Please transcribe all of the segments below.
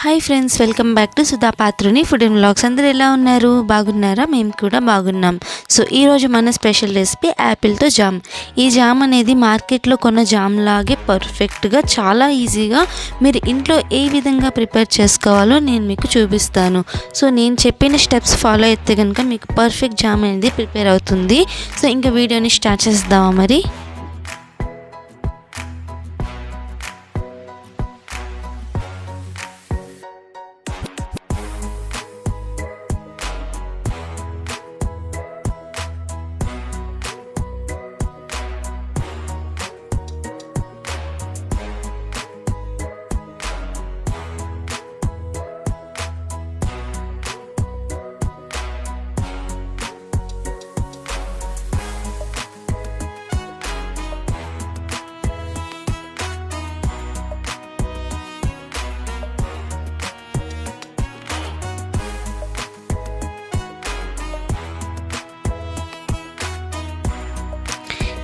Hi friends, welcome back to Sudha Patruni food and vlogs. అందరూ ఎలా ఉన్నారు? బాగున్నారా? మేము కూడా బాగున్నాం. సో ఈరోజు మన స్పెషల్ రెసిపీ యాపిల్తో జామ్. ఈ జామ్ అనేది మార్కెట్లో కొన్న జామ్ లాగే పర్ఫెక్ట్గా చాలా ఈజీగా మీరు ఇంట్లో ఏ విధంగా ప్రిపేర్ చేసుకోవాలో నేను మీకు చూపిస్తాను. సో నేను చెప్పిన స్టెప్స్ ఫాలో అయితే కనుక మీకు పర్ఫెక్ట్ జామ్ అనేది ప్రిపేర్ అవుతుంది. సో ఇంకా వీడియోని స్టార్ట్ చేద్దామా మరి?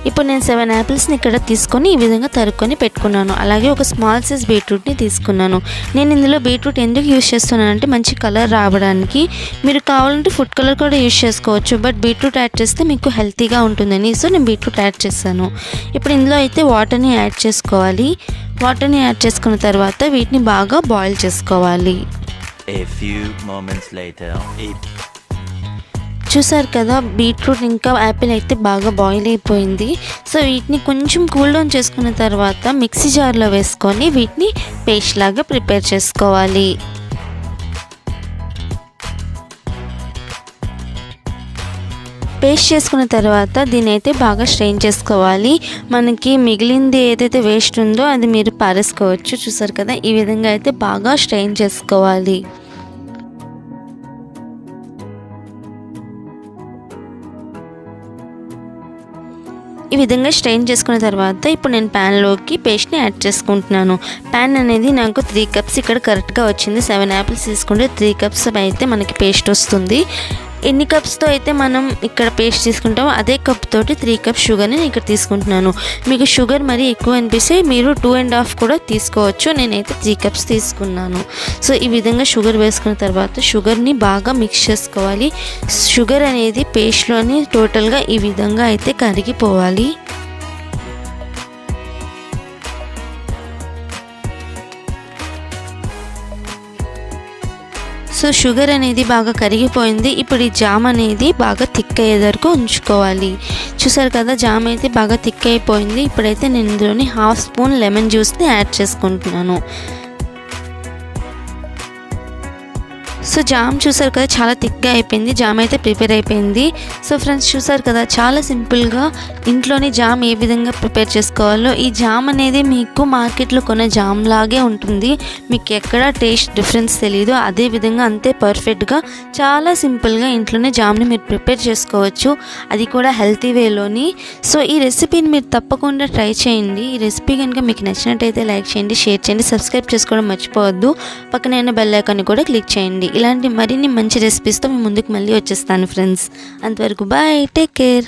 ఇప్పుడు నేను 7 యాపిల్స్ని ఇక్కడ తీసుకొని ఈ విధంగా తరుక్కొని పెట్టుకున్నాను. అలాగే ఒక స్మాల్ సైజ్ బీట్రూట్ని తీసుకున్నాను. నేను ఇందులో బీట్రూట్ ఎందుకు యూజ్ చేస్తున్నానంటే మంచి కలర్ రావడానికి. మీరు కావాలంటే ఫుడ్ కలర్ కూడా యూజ్ చేసుకోవచ్చు, బట్ బీట్రూట్ యాడ్ చేస్తే మీకు హెల్తీగా ఉంటుందని సో నేను బీట్రూట్ యాడ్ చేస్తాను. ఇప్పుడు ఇందులో అయితే వాటర్ని యాడ్ చేసుకోవాలి. వాటర్ని యాడ్ చేసుకున్న తర్వాత వీటిని బాగా బాయిల్ చేసుకోవాలి. చూసారు కదా, బీట్రూట్ ఇంకా యాపిల్ అయితే బాగా బాయిల్ అయిపోయింది. సో వీటిని కొంచెం కూల్ డౌన్ చేసుకున్న తర్వాత మిక్సీ జార్లో వేసుకొని వీటిని పేస్ట్ లాగా ప్రిపేర్ చేసుకోవాలి. పేస్ట్ చేసుకున్న తర్వాత దీని అయితే బాగా స్ట్రెయిన్ చేసుకోవాలి. మనకి మిగిలింది ఏదైతే వేస్ట్ ఉందో అది మీరు పారేసుకోవచ్చు. చూసారు కదా, ఈ విధంగా అయితే బాగా స్ట్రెయిన్ చేసుకోవాలి. ఈ విధంగా స్ట్రెయిన్ చేసుకున్న తర్వాత ఇప్పుడు నేను ప్యాన్లోకి పేస్ట్ని యాడ్ చేసుకుంటున్నాను. ప్యాన్ అనేది నాకు 3 కప్స్ ఇక్కడ కరెక్ట్గా వచ్చింది. 7 యాపిల్స్ తీసుకుంటే 3 కప్స్ అయితే మనకి పేస్ట్ వస్తుంది. ఎన్ని కప్స్తో అయితే మనం ఇక్కడ పేస్ట్ తీసుకుంటామో అదే కప్ తోటి 3 కప్స్ షుగర్ని నేను ఇక్కడ తీసుకుంటున్నాను. మీకు షుగర్ మరీ ఎక్కువ అనిపిస్తే మీరు 2.5 కూడా తీసుకోవచ్చు. నేనైతే 3 కప్స్ తీసుకున్నాను. సో ఈ విధంగా షుగర్ వేసుకున్న తర్వాత షుగర్ని బాగా మిక్స్ చేసుకోవాలి. షుగర్ అనేది పేస్ట్లోని టోటల్గా ఈ విధంగా అయితే కరిగిపోవాలి. సో షుగర్ అనేది బాగా కరిగిపోయింది. ఇప్పుడు ఈ జామ్ అనేది బాగా థిక్ అయ్యే వరకు ఉంచుకోవాలి. చూసారు కదా, జామ్ అయితే బాగా థిక్ అయిపోయింది. ఇప్పుడైతే నేను ఇందులోని 1/2 స్పూన్ లెమన్ జ్యూస్ని యాడ్ చేసుకుంటున్నాను. సో జామ్ చూసారు కదా, చాలా థిక్గా అయిపోయింది. జామ్ అయితే ప్రిపేర్ అయిపోయింది. సో ఫ్రెండ్స్, చూసారు కదా, చాలా సింపుల్గా ఇంట్లోనే జామ్ ఏ విధంగా ప్రిపేర్ చేసుకోవాలో. ఈ జామ్ అనేది మీకు మార్కెట్లో కొన్న జామ్ లాగే ఉంటుంది. మీకు ఎక్కడ టేస్ట్ డిఫరెన్స్ తెలియదు. అదే విధంగా అంతే పర్ఫెక్ట్గా చాలా సింపుల్గా ఇంట్లోనే జామ్ని మీరు ప్రిపేర్ చేసుకోవచ్చు, అది కూడా హెల్తీ వేలోని. సో ఈ రెసిపీని మీరు తప్పకుండా ట్రై చేయండి. ఈ రెసిపీ కనుక మీకు నచ్చినట్టయితే లైక్ చేయండి, షేర్ చేయండి, సబ్స్క్రైబ్ చేసుకోవడం మర్చిపోవద్దు. పక్కన బెల్ ఐకాన్ని కూడా క్లిక్ చేయండి. ఇలాంటి మరిన్ని మంచి రెసిపీస్తో మీ ముందుకు మళ్ళీ వచ్చేస్తాను ఫ్రెండ్స్. అంతవరకు బాయ్, టేక్ కేర్.